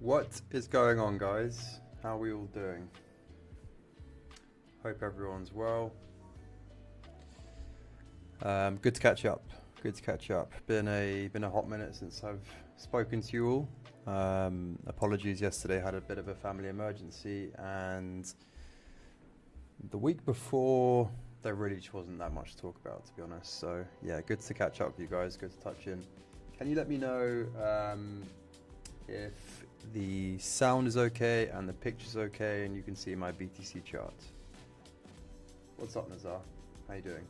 What is going on, guys? How are we all doing? Hope everyone's well. Good to catch up. Good to catch up. Been a hot minute since I've spoken to you all. Apologies, yesterday had a bit of a family emergency, and the week before there really just wasn't that much to talk about, to be honest. So yeah, good to catch up with you guys. Good to touch in. Can you let me know if the sound is okay and the picture's okay and you can see my BTC chart? What's up, Nazar? How you doing?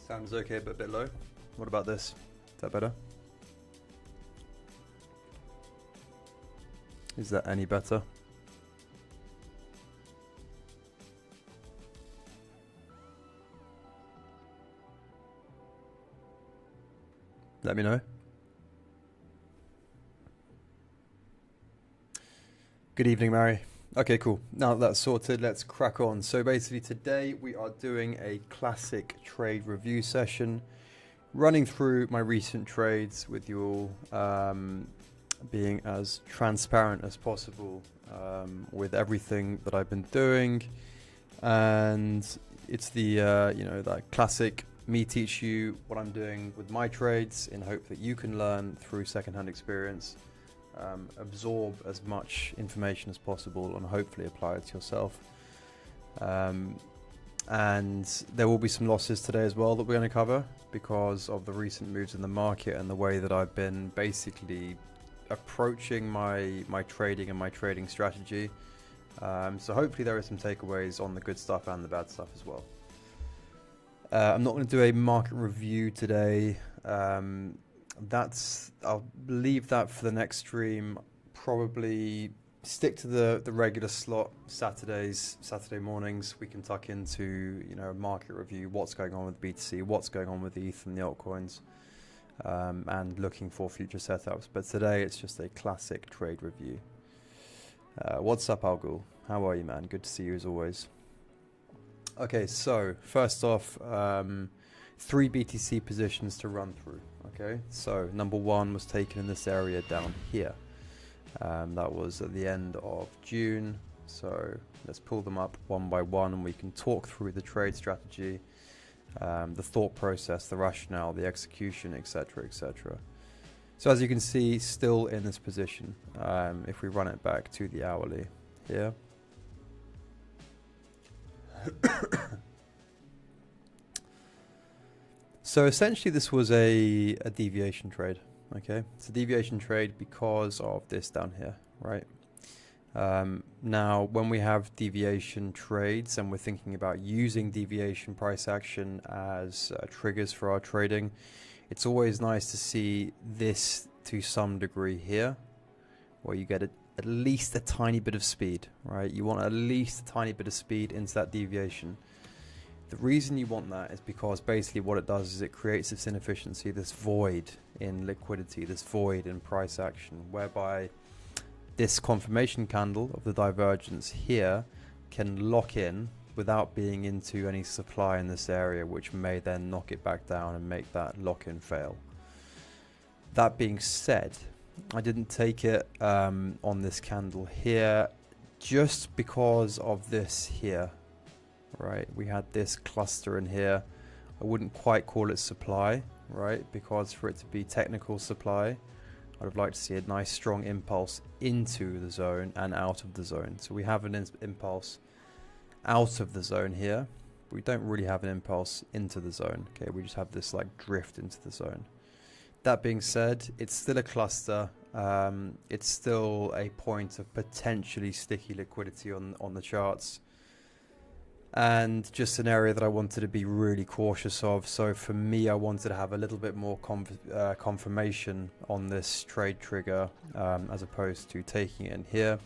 Sounds okay, but a bit low. What about this? Is that better? Is that any better? Let me know. Good evening, Mary. Okay, cool. Now that that's sorted, let's crack on. So basically today we are doing a classic trade review session, running through my recent trades with you all, being as transparent as possible with everything that I've been doing. And it's the, that classic me teach you what I'm doing with my trades in hope that you can learn through secondhand experience. Absorb as much information as possible and hopefully apply it to yourself. And there will be some losses today as well that we're going to cover because of the recent moves in the market and the way that I've been basically approaching my trading and my trading strategy. So hopefully there are some takeaways on the good stuff and the bad stuff as well. I'm not going to do a market review today. I'll leave that for the next stream. Probably stick to the regular slot. Saturday mornings we can tuck into a market review, what's going on with BTC, what's going on with ETH and the altcoins, and looking for future setups. But today it's just a classic trade review. What's up, Algul? How are you, man? Good to see you as always. Okay, so first off, 3 BTC positions to run through. Okay, so number 1 was taken in this area down here. That was at the end of June. So let's pull them up one by one and we can talk through the trade strategy, the thought process, the rationale, the execution, etc, etc. So as you can see, still in this position. If we run it back to the hourly here. So essentially this was a deviation trade. Okay, it's a deviation trade because of this down here, right? Now when we have deviation trades and we're thinking about using deviation price action as triggers for our trading, it's always nice to see this to some degree here, where you get at least a tiny bit of speed, right? You want at least a tiny bit of speed into that deviation. The reason you want that is because basically what it does is it creates this inefficiency, this void in liquidity, this void in price action, whereby this confirmation candle of the divergence here can lock in without being into any supply in this area, which may then knock it back down and make that lock-in fail. That being said, I didn't take it on this candle here just because of this here. Right, we had this cluster in here. I wouldn't quite call it supply, right, because for it to be technical supply, I'd have liked to see a nice strong impulse into the zone and out of the zone. So we have an impulse out of the zone here, but we don't really have an impulse into the zone. Okay, we just have this like drift into the zone. That being said, it's still a cluster. It's still a point of potentially sticky liquidity on the charts. And just an area that I wanted to be really cautious of. So for me, I wanted to have a little bit more confirmation on this trade trigger as opposed to taking it in here.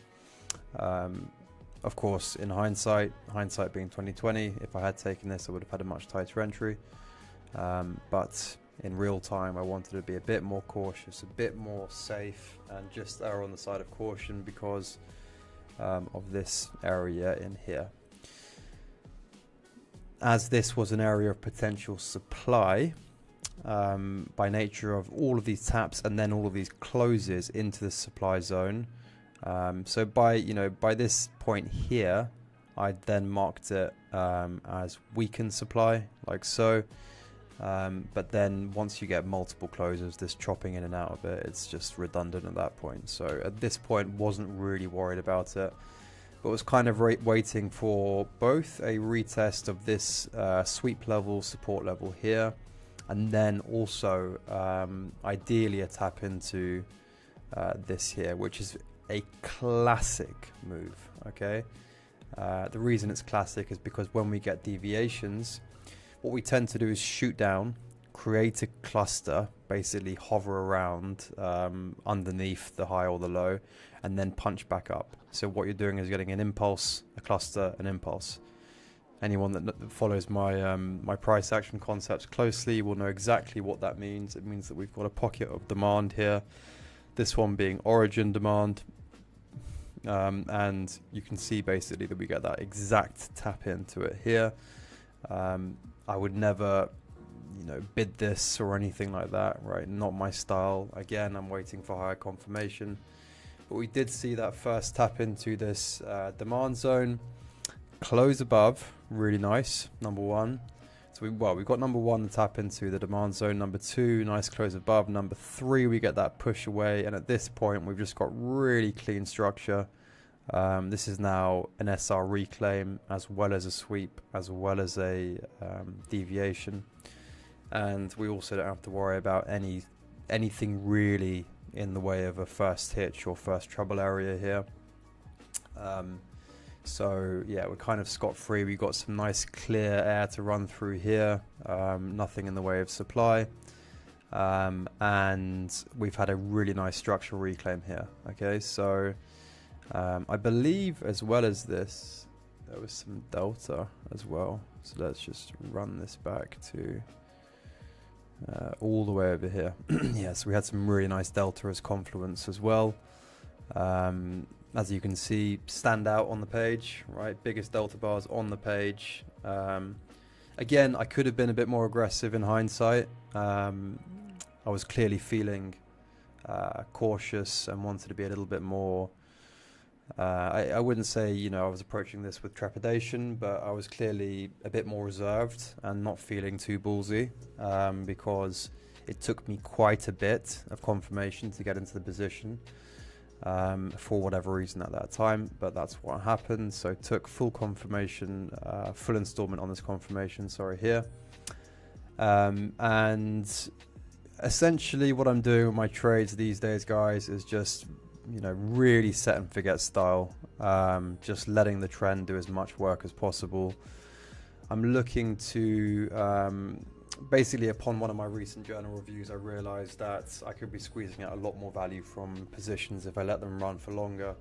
Of course, in hindsight being 2020, if I had taken this, I would have had a much tighter entry. But in real time, I wanted to be a bit more cautious, a bit more safe, and just err on the side of caution because of this area in here. As this was an area of potential supply, by nature of all of these taps and then all of these closes into the supply zone. So by this point here, I then marked it as weakened supply, like so. But then once you get multiple closes, this chopping in and out of it, it's just redundant at that point. So at this point, wasn't really worried about it, but was kind of waiting for both a retest of this sweep level, support level here, and then also ideally a tap into this here, which is a classic move. Okay, the reason it's classic is because when we get deviations, what we tend to do is shoot down, create a cluster, basically hover around underneath the high or the low, and then punch back up. So what you're doing is getting an impulse, a cluster, an impulse. Anyone that follows my my price action concepts closely will know exactly what that means. It means that we've got a pocket of demand here, this one being origin demand, and you can see basically that we get that exact tap into it here. I would never, bid this or anything like that, right? Not my style. Again, I'm waiting for higher confirmation. But we did see that first tap into this demand zone, close above, really nice, number one. So we've got number one to tap into the demand zone. Number two, nice close above. Number three, we get that push away. And at this point, we've just got really clean structure. This is now an SR reclaim, as well as a sweep, as well as a deviation. And we also don't have to worry about anything really in the way of a first hitch or first trouble area here. So yeah, we're kind of scot-free. We've got some nice clear air to run through here, nothing in the way of supply, and we've had a really nice structural reclaim here. Okay, so I believe as well as this, there was some delta as well. So let's just run this back to all the way over here. Yeah, so we had some really nice delta as confluence as well. As you can see, stand out on the page, right? Biggest delta bars on the page. Again, I could have been a bit more aggressive in hindsight. I was clearly feeling cautious and wanted to be a little bit more. I wouldn't say, I was approaching this with trepidation, but I was clearly a bit more reserved and not feeling too ballsy, because it took me quite a bit of confirmation to get into the position, for whatever reason at that time, but that's what happened. So took full confirmation, full installment on this confirmation, here. And essentially what I'm doing with my trades these days, guys, is just really set and forget style, just letting the trend do as much work as possible. I'm looking to basically, upon one of my recent journal reviews, I realized that I could be squeezing out a lot more value from positions if I let them run for longer.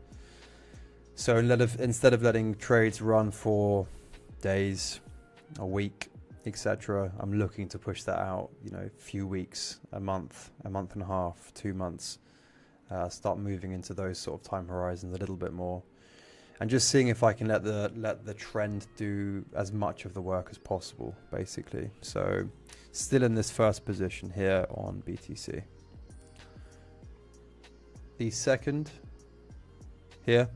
So instead of letting trades run for days, a week, etc., I'm looking to push that out, a few weeks, a month and a half, 2 months. Start moving into those sort of time horizons a little bit more, and just seeing if I can let the trend do as much of the work as possible, basically. So still in this first position here on BTC. The second here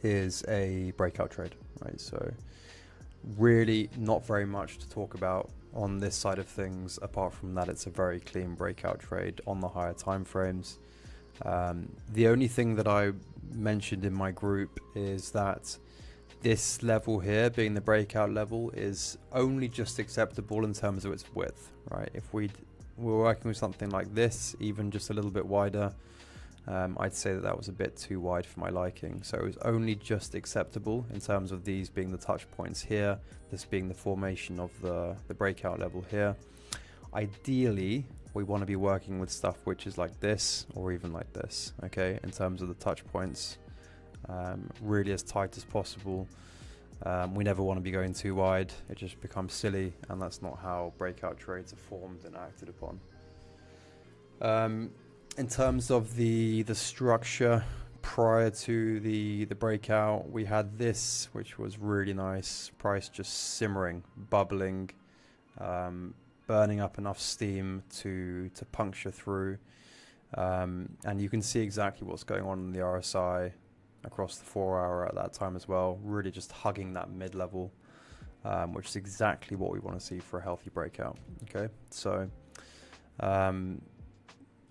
is a breakout trade, right? So really not very much to talk about on this side of things, apart from that it's a very clean breakout trade on the higher time frames. The only thing that I mentioned in my group is that this level here, being the breakout level, is only just acceptable in terms of its width, right? If we're working with something like this, even just a little bit wider, I'd say that was a bit too wide for my liking. So it was only just acceptable in terms of these being the touch points here, this being the formation of the breakout level here. Ideally, we want to be working with stuff which is like this or even like this, okay, in terms of the touch points, really as tight as possible. We never want to be going too wide. It just becomes silly, and that's not how breakout trades are formed and acted upon. In terms of the structure prior to the breakout, we had this, which was really nice. Price just simmering, bubbling, burning up enough steam to puncture through. And you can see exactly what's going on in the RSI across the 4 hour at that time as well, really just hugging that mid-level, which is exactly what we want to see for a healthy breakout. Okay, so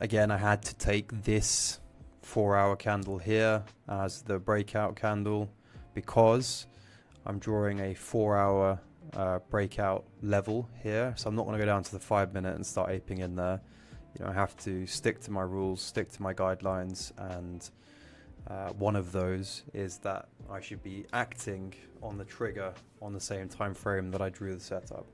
again, I had to take this 4 hour candle here as the breakout candle because I'm drawing a 4 hour breakout level here, so I'm not going to go down to the 5 minute and start aping in there. You know, I have to stick to my rules, stick to my guidelines, and one of those is that I should be acting on the trigger on the same time frame that I drew the setup.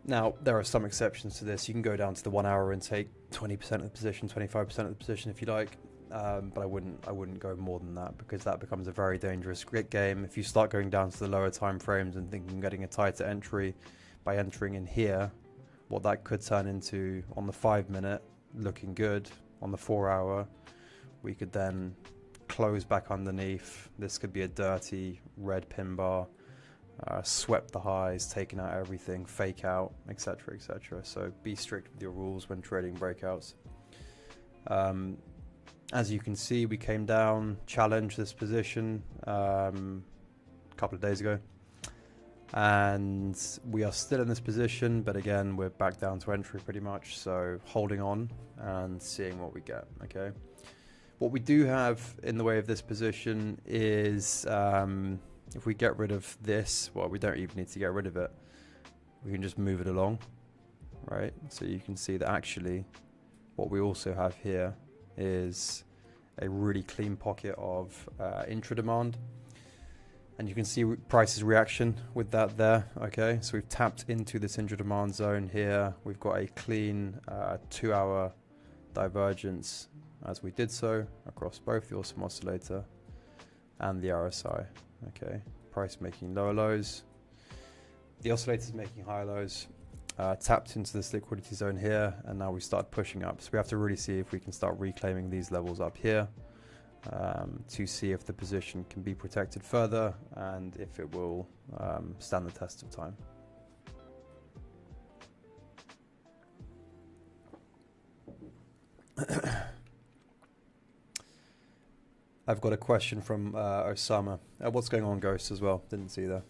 Now, there are some exceptions to this. You can go down to the 1 hour and take 20% of the position, 25% of the position if you like, but I wouldn't go more than that, because that becomes a very dangerous game. If you start going down to the lower time frames and thinking getting a tighter entry by entering in here, what that could turn into on the 5 minute looking good, on the 4 hour we could then close back underneath. This could be a dirty red pin bar, swept the highs, taken out everything, fake out, etc, etc. So be strict with your rules when trading breakouts. As you can see, we came down, challenged this position a couple of days ago, and we are still in this position, but again we're back down to entry pretty much, so holding on and seeing what we get. Okay, what we do have in the way of this position is if we get rid of this, well, we don't even need to get rid of it, we can just move it along, right? So you can see that actually what we also have here is a really clean pocket of intra demand, and you can see price's reaction with that there. Okay, so we've tapped into this intra demand zone here. We've got a clean 2 hour divergence as we did so across both the awesome oscillator and the RSI. Okay, price making lower lows, the oscillator's making higher lows, tapped into this liquidity zone here, and now we start pushing up. So we have to really see if we can start reclaiming these levels up here to see if the position can be protected further and if it will stand the test of time. I've got a question from Osama. What's going on, Ghost, as well? Didn't see that.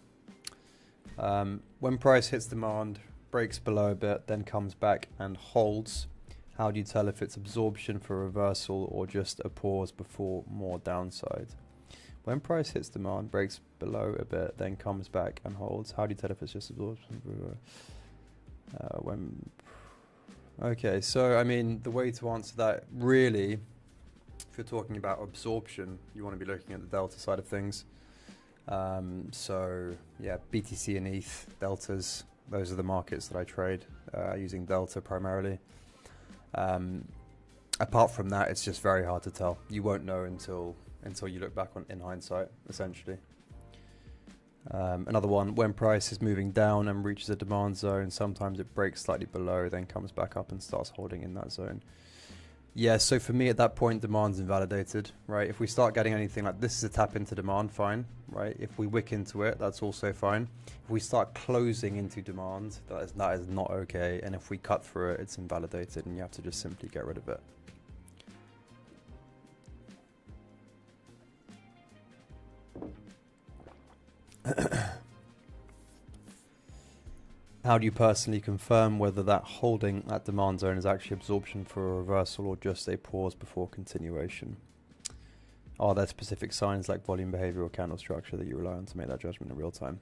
When price hits demand, breaks below a bit, then comes back and holds, how do you tell if it's absorption for reversal or just a pause before more downside? When price hits demand, breaks below a bit, then comes back and holds, how do you tell if it's just absorption for Okay, so I mean, the way to answer that, really, if you're talking about absorption, you want to be looking at the delta side of things. So yeah, BTC and ETH, deltas, those are the markets that I trade using delta primarily. Apart from that, it's just very hard to tell. You won't know until you look back on in hindsight, essentially. Another one, when price is moving down and reaches a demand zone, sometimes it breaks slightly below, then comes back up and starts holding in that zone. Yeah, so for me at that point, demand's invalidated, right? If we start getting anything like this is a tap into demand, fine, right? If we wick into it, that's also fine. If we start closing into demand, that is not okay. And if we cut through it, it's invalidated and you have to just simply get rid of it. How do you personally confirm whether that holding at demand zone is actually absorption for a reversal or just a pause before continuation? Are there specific signs like volume behavior or candle structure that you rely on to make that judgment in real time?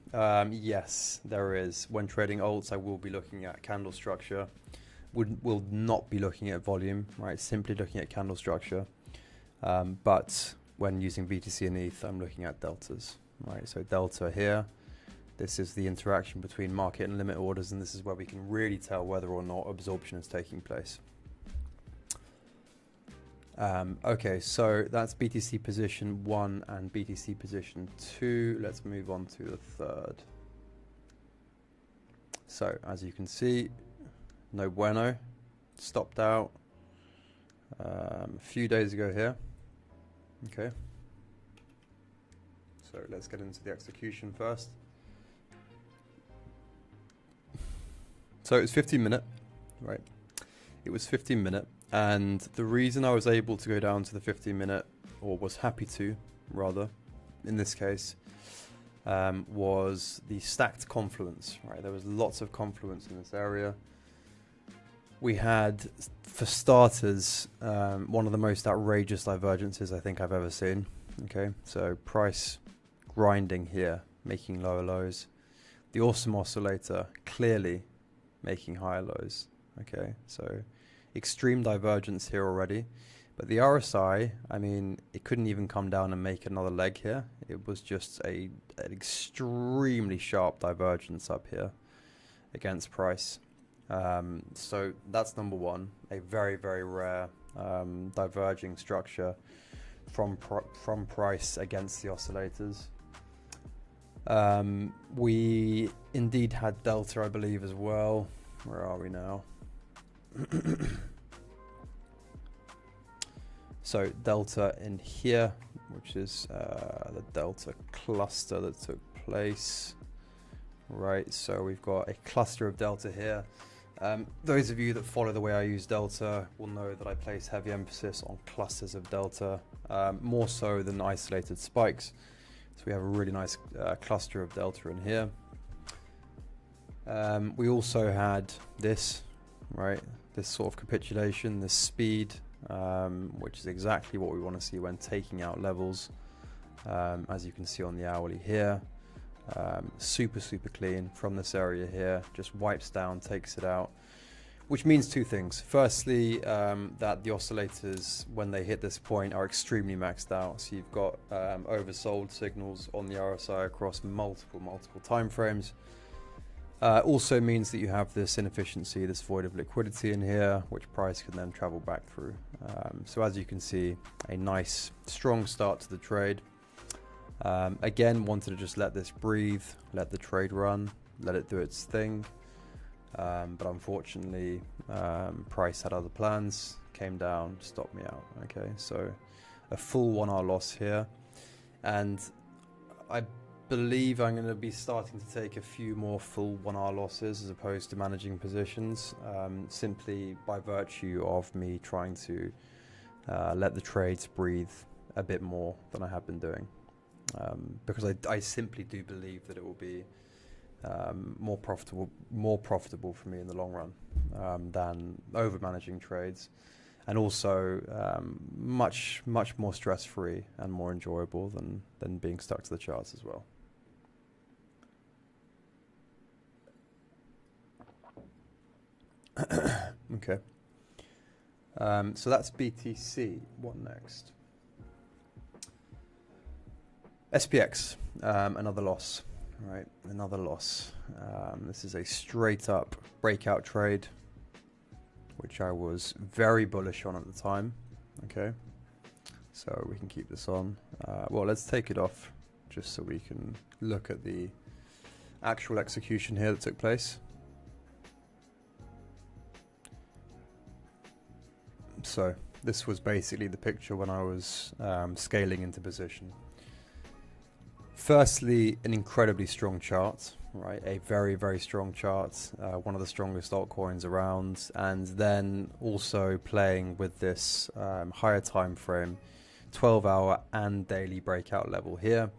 Yes, there is. When trading alts, I will be looking at candle structure. Will not be looking at volume, right? Simply looking at candle structure. But when using BTC and ETH, I'm looking at deltas, right? So delta here. This is the interaction between market and limit orders, and this is where we can really tell whether or not absorption is taking place. Okay, so that's BTC position 1 and BTC position 2. Let's move on to the third. So as you can see, no bueno, stopped out a few days ago here. Okay, so let's get into the execution first. So it was 15-minute, right? It was 15-minute, and the reason I was able to go down to the 15-minute, or was happy to, rather, in this case, was the stacked confluence, right? There was lots of confluence in this area. We had, for starters, one of the most outrageous divergences I think I've ever seen. Okay, so price grinding here, making lower lows. The awesome oscillator clearly making higher lows. Okay, so extreme divergence here already. But the RSI, I mean, it couldn't even come down and make another leg here. It was just an extremely sharp divergence up here against price. So that's number one, a very, very rare diverging structure from price against the oscillators. We indeed had delta, I believe, as well. Where are we now? So delta in here, which is the delta cluster that took place. Right, so we've got a cluster of delta here. Those of you that follow the way I use delta will know that I place heavy emphasis on clusters of delta, more so than isolated spikes. So we have a really nice cluster of delta in here. We also had this, right, this sort of capitulation, this speed, which is exactly what we want to see when taking out levels, as you can see on the hourly here. Super clean from this area here, just wipes down, takes it out, which means two things. Firstly, that the oscillators, when they hit this point, are extremely maxed out. So you've got oversold signals on the RSI across multiple time frames. Also means that you have this inefficiency, this void of liquidity in here, which price can then travel back through. So as you can see, a nice strong start to the trade. Again, wanted to just let this breathe, let the trade run, let it do its thing. But unfortunately, price had other plans, came down, stopped me out. Okay, so a full 1 hour loss here. And I believe I'm going to be starting to take a few more full 1 hour losses as opposed to managing positions, simply by virtue of me trying to let the trades breathe a bit more than I have been doing. Because I simply do believe that it will be more profitable for me in the long run than over managing trades, and also much more stress-free and more enjoyable than being stuck to the charts as well. Okay, so that's BTC. What next? SPX, another loss, right? Another loss. This is a straight up breakout trade, which I was very bullish on at the time. Okay, so we can keep this on. Well, let's take it off just so we can look at the actual execution here that took place. So this was basically the picture when I was scaling into position. Firstly, an incredibly strong chart, right? A very strong chart, one of the strongest altcoins around, and then also playing with this higher time frame, 12-hour and daily breakout level here.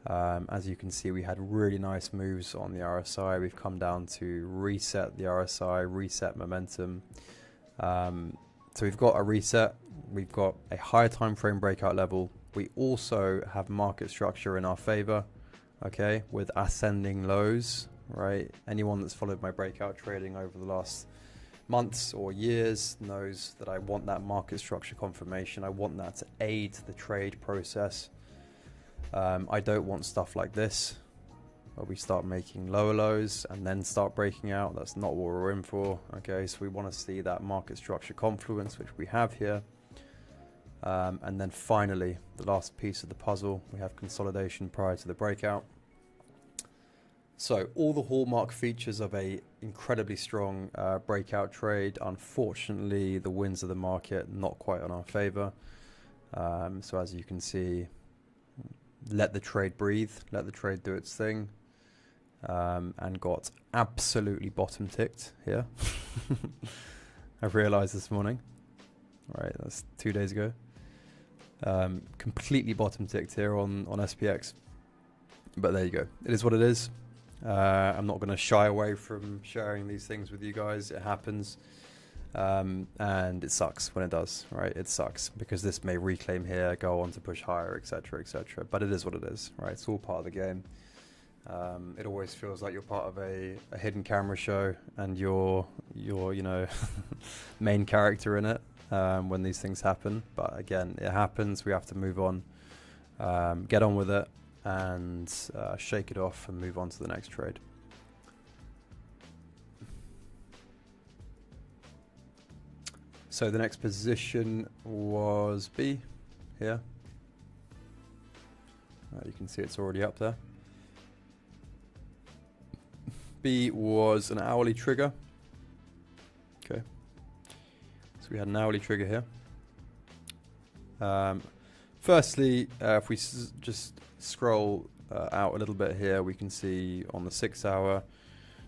As you can see, we had really nice moves on the RSI. We've come down to reset the RSI, reset momentum. So we've got a reset, we've got a higher time frame breakout level. We also have market structure in our favor, okay, with ascending lows, right? Anyone that's followed my breakout trading over the last months or years knows that I want that market structure confirmation. I want that to aid the trade process. I don't want stuff like this, where we start making lower lows and then start breaking out. That's not what we're in for, okay? So we want to see that market structure confluence, which we have here. And then finally, the last piece of the puzzle, we have consolidation prior to the breakout. So all the hallmark features of a incredibly strong breakout trade. Unfortunately, the winds of the market not quite on our favor. So as you can see, let the trade breathe, let the trade do its thing, and got absolutely bottom ticked here. I've realized this morning. Right, that's 2 days ago. Completely bottom ticked here on SPX. But there you go. It is what it is. I'm not going to shy away from sharing these things with you guys. It happens. And it sucks when it does, right? It sucks because this may reclaim here, go on to push higher, etc., etc. But it is what it is, right? It's all part of the game. It always feels like you're part of a hidden camera show and you're you know, main character in it when these things happen. But again, it happens. We have to move on, get on with it, and shake it off and move on to the next trade. So the next position was B here. You can see it's already up there. B was an hourly trigger. Okay. So we had an hourly trigger here. Firstly, if we just scroll out a little bit here, we can see on the 6 hour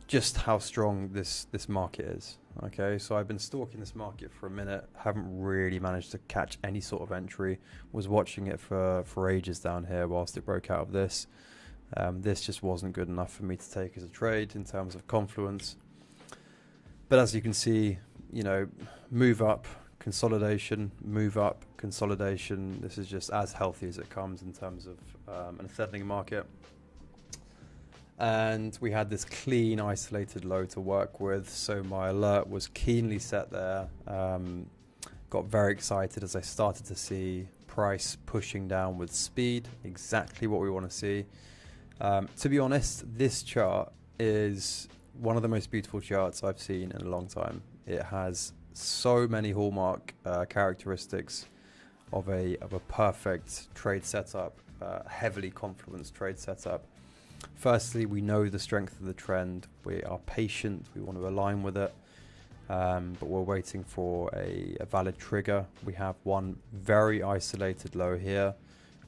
just how strong this market is. Okay, so I've been stalking this market for a minute, haven't really managed to catch any sort of entry, was watching it for ages down here whilst it broke out of this. This just wasn't good enough for me to take as a trade in terms of confluence. But as you can see, you know, move up, consolidation, move up, consolidation. This is just as healthy as it comes in terms of an ascending market. And we had this clean, isolated low to work with. So my alert was keenly set there. Got very excited as I started to see price pushing down with speed. Exactly what we want to see. To be honest, this chart is one of the most beautiful charts I've seen in a long time. It has so many hallmark characteristics of a perfect trade setup, heavily confluenced trade setup. Firstly, we know the strength of the trend. We are patient. We want to align with it, but we're waiting for a valid trigger. We have one very isolated low here,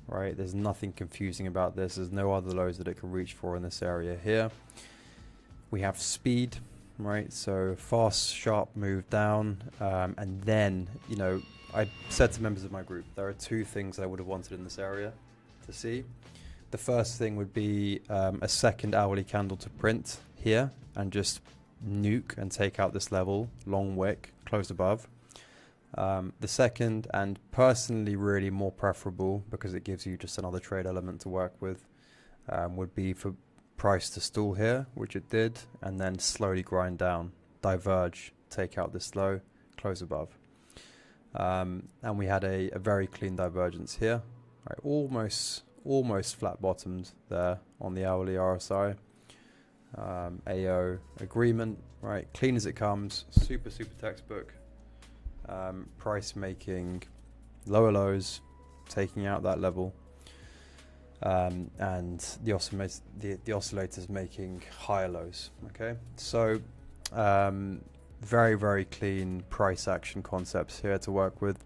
right? There's nothing confusing about this. There's no other lows that it can reach for in this area here. We have speed, right? So fast, sharp move down, and then, you know, I said to members of my group, there are two things that I would have wanted in this area to see. The first thing would be a second hourly candle to print here and just nuke and take out this level, long wick, close above. The second, and personally really more preferable because it gives you just another trade element to work with, would be for price to stall here, which it did, and then slowly grind down, diverge, take out this low, close above. And we had a very clean divergence here, right? Almost flat bottomed there on the hourly RSI. AO agreement, right? Clean as it comes, super textbook. Price making lower lows, taking out that level, and the oscillators making higher lows. Okay, so very clean price action concepts here to work with.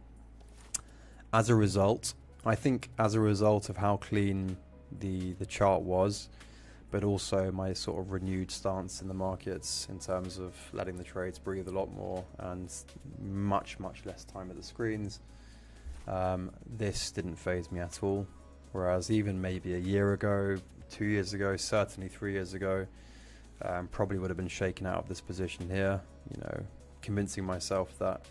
As a result, I think as a result of how clean the chart was, but also my sort of renewed stance in the markets in terms of letting the trades breathe a lot more and much less time at the screens, this didn't faze me at all. Whereas even maybe a year ago, 2 years ago, certainly 3 years ago, probably would have been shaken out of this position here, you know, convincing myself that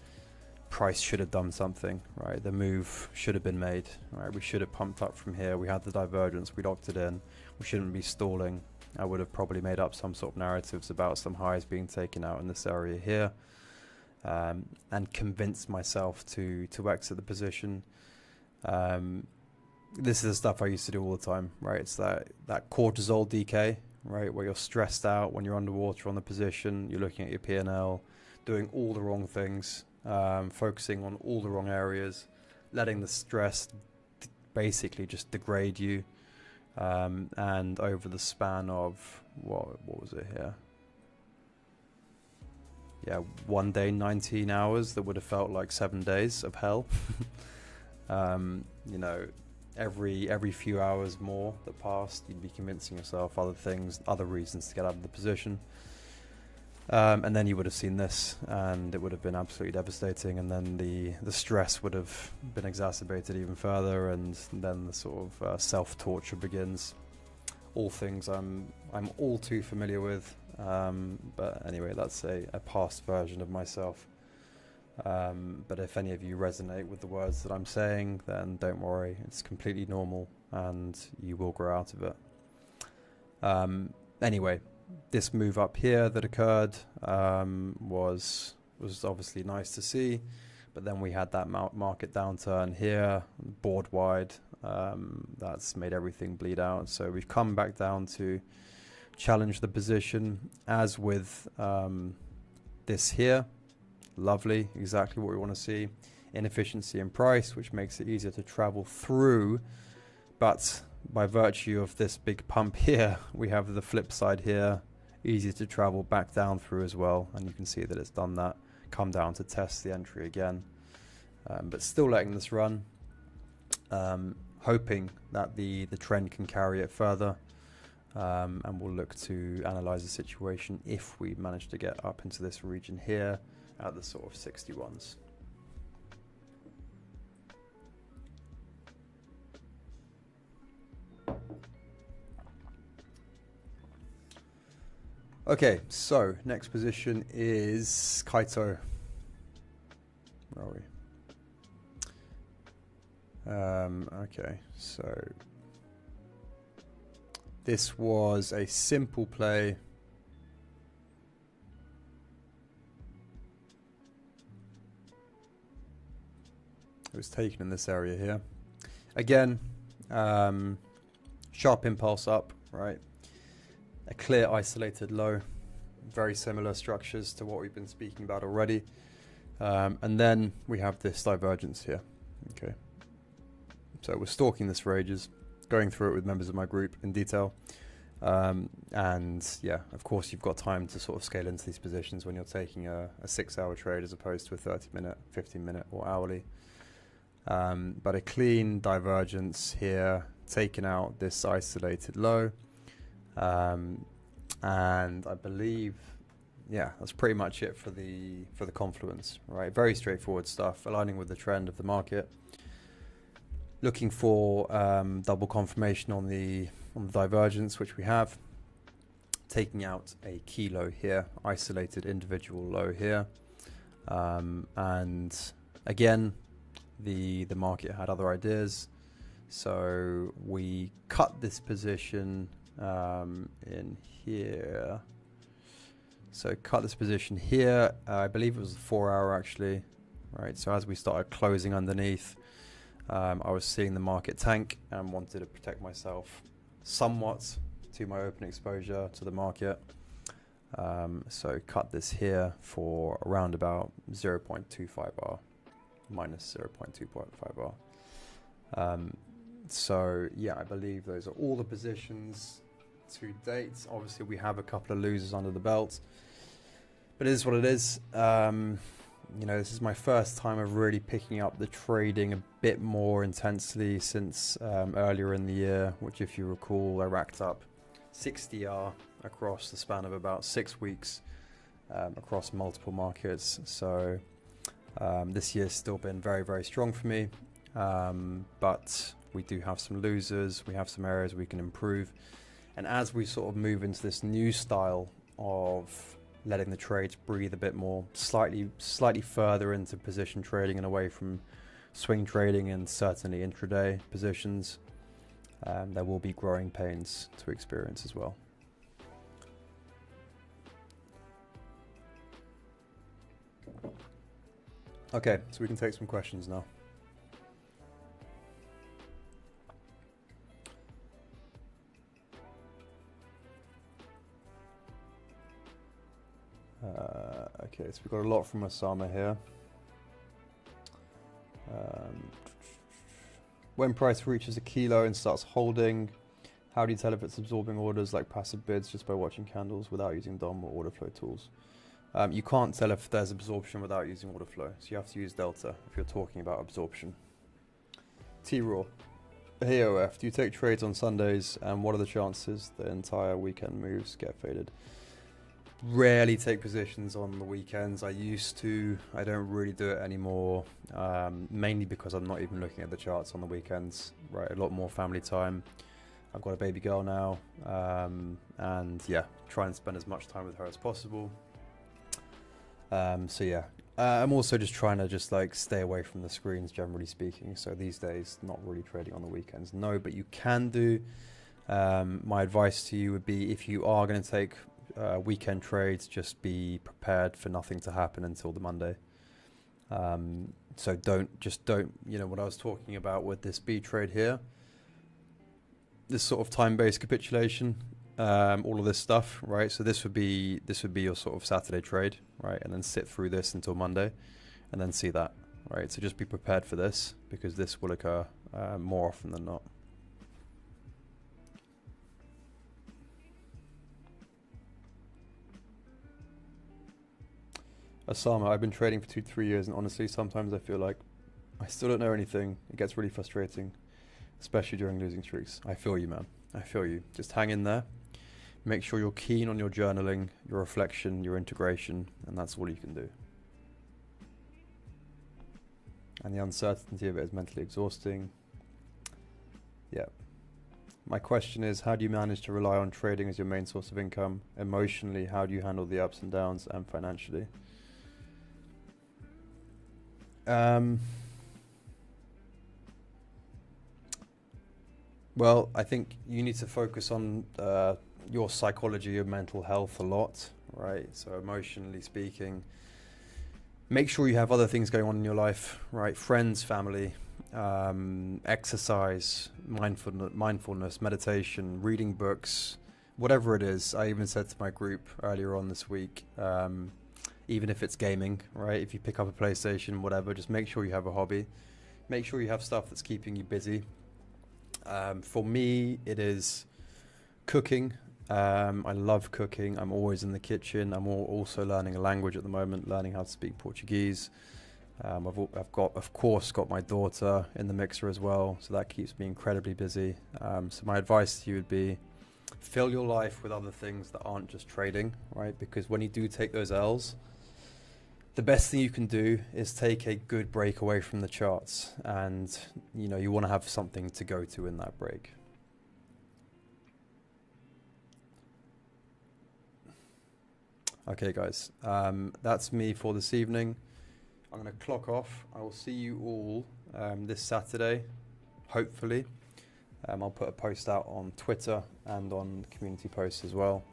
price should have done something, right? The move should have been made, right? We should have pumped up from here. We had the divergence, we locked it in. We shouldn't be stalling. I would have probably made up some sort of narratives about some highs being taken out in this area here, and convinced myself to exit the position. This is the stuff I used to do all the time, right? It's that cortisol decay, right? Where you're stressed out when you're underwater on the position, you're looking at your P&L, doing all the wrong things, focusing on all the wrong areas, letting the stress basically just degrade you. And over the span of, what was it here? Yeah, 1 day, 19 hours, that would have felt like 7 days of hell. You know, every few hours more that passed, you'd be convincing yourself other things, other reasons to get out of the position. And then you would have seen this, and it would have been absolutely devastating. And then the stress would have been exacerbated even further, and then the sort of self-torture begins. All things I'm all too familiar with. But anyway, that's a past version of myself. But if any of you resonate with the words that I'm saying, then don't worry, it's completely normal, and you will grow out of it. Anyway, this move up here that occurred was obviously nice to see, but then we had that market downturn here, board wide. That's made everything bleed out. So we've come back down to challenge the position, as with this here. Lovely, exactly what we want to see. Inefficiency in price, which makes it easier to travel through, but by virtue of this big pump here, we have the flip side here, easy to travel back down through as well. And you can see that it's done that, come down to test the entry again, but still letting this run, hoping that the trend can carry it further, and we'll look to analyze the situation if we manage to get up into this region here at the sort of 61s. Okay, so next position is KAITO. Where are we? Okay, so this was a simple play. It was taken in this area here. Again, sharp impulse up, right? A clear isolated low, very similar structures to what we've been speaking about already. And then we have this divergence here, okay? So we're stalking this for ages, going through it with members of my group in detail. And yeah, of course you've got time to sort of scale into these positions when you're taking a 6-hour trade as opposed to a 30-minute, 15-minute or hourly. But a clean divergence here, taking out this isolated low. And I believe, yeah, that's pretty much it for the confluence, right? Very straightforward stuff, aligning with the trend of the market. Looking for double confirmation on the divergence, which we have. Taking out a key low here, isolated individual low here, and again, the market had other ideas, so we cut this position in here. So cut this position here. I believe it was a 4-hour actually, right? So as we started closing underneath, I was seeing the market tank and wanted to protect myself somewhat to my open exposure to the market. So cut this here for around about 0.25 bar, minus 0.25 bar. So yeah, I believe those are all the positions to date. Obviously we have a couple of losers under the belt, but it is what it is. You know, this is my first time of really picking up the trading a bit more intensely since earlier in the year, which if you recall, I racked up 60R across the span of about 6 weeks across multiple markets. So this year's still been very, very strong for me, but we do have some losers. We have some areas we can improve. And as we sort of move into this new style of letting the trades breathe a bit more, slightly further into position trading and away from swing trading and certainly intraday positions, there will be growing pains to experience as well. Okay, so we can take some questions now. Okay, so we've got a lot from Osama here. When price reaches a kilo and starts holding, how do you tell if it's absorbing orders like passive bids just by watching candles without using DOM or order flow tools? You can't tell if there's absorption without using order flow, so you have to use delta if you're talking about absorption. T-Raw. Hey OF, do you take trades on Sundays, and what are the chances the entire weekend moves get faded? Rarely take positions on the weekends. I used to. I don't really do it anymore, mainly because I'm not even looking at the charts on the weekends. Right, a lot more family time. I've got a baby girl now, and yeah, try and spend as much time with her as possible. So yeah, I'm also just trying to like stay away from the screens, generally speaking. So these days, not really trading on the weekends. No, but you can do. My advice to you would be, if you are going to take weekend trades, just be prepared for nothing to happen until the Monday. So don't, you know, what I was talking about with this B trade here, this sort of time-based capitulation, all of this stuff, right? So this would be your sort of Saturday trade, right? And then sit through this until Monday, and then see that, right? So just be prepared for this, because this will occur more often than not. Osama, I've been trading for 2-3 years, and honestly, sometimes I feel like I still don't know anything. It gets really frustrating, especially during losing streaks. I feel you, man. I feel you. Just hang in there. Make sure you're keen on your journaling, your reflection, your integration, and that's all you can do. And the uncertainty of it is mentally exhausting. Yeah. My question is, how do you manage to rely on trading as your main source of income? Emotionally, how do you handle the ups and downs, and financially? Well, I think you need to focus on your psychology, your mental health a lot, right? So emotionally speaking, make sure you have other things going on in your life, right? Friends, family, exercise, mindfulness, meditation, reading books, whatever it is. I even said to my group earlier on this week, even if it's gaming, right? If you pick up a PlayStation, whatever, just make sure you have a hobby. Make sure you have stuff that's keeping you busy. For me, it is cooking. I love cooking. I'm always in the kitchen. I'm also learning a language at the moment, learning how to speak Portuguese. I've got, of course, got my daughter in the mixer as well, so that keeps me incredibly busy. So my advice to you would be, fill your life with other things that aren't just trading, right? Because when you do take those L's, the best thing you can do is take a good break away from the charts, and you know, you want to have something to go to in that break. Okay, guys, that's me for this evening. I'm going to clock off. I will see you all this Saturday, hopefully. I'll put a post out on Twitter and on the community posts as well.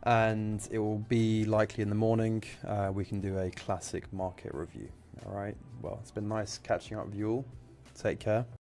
And it will be likely in the morning. We can do a classic market review. All right. Well, it's been nice catching up with you all. Take care.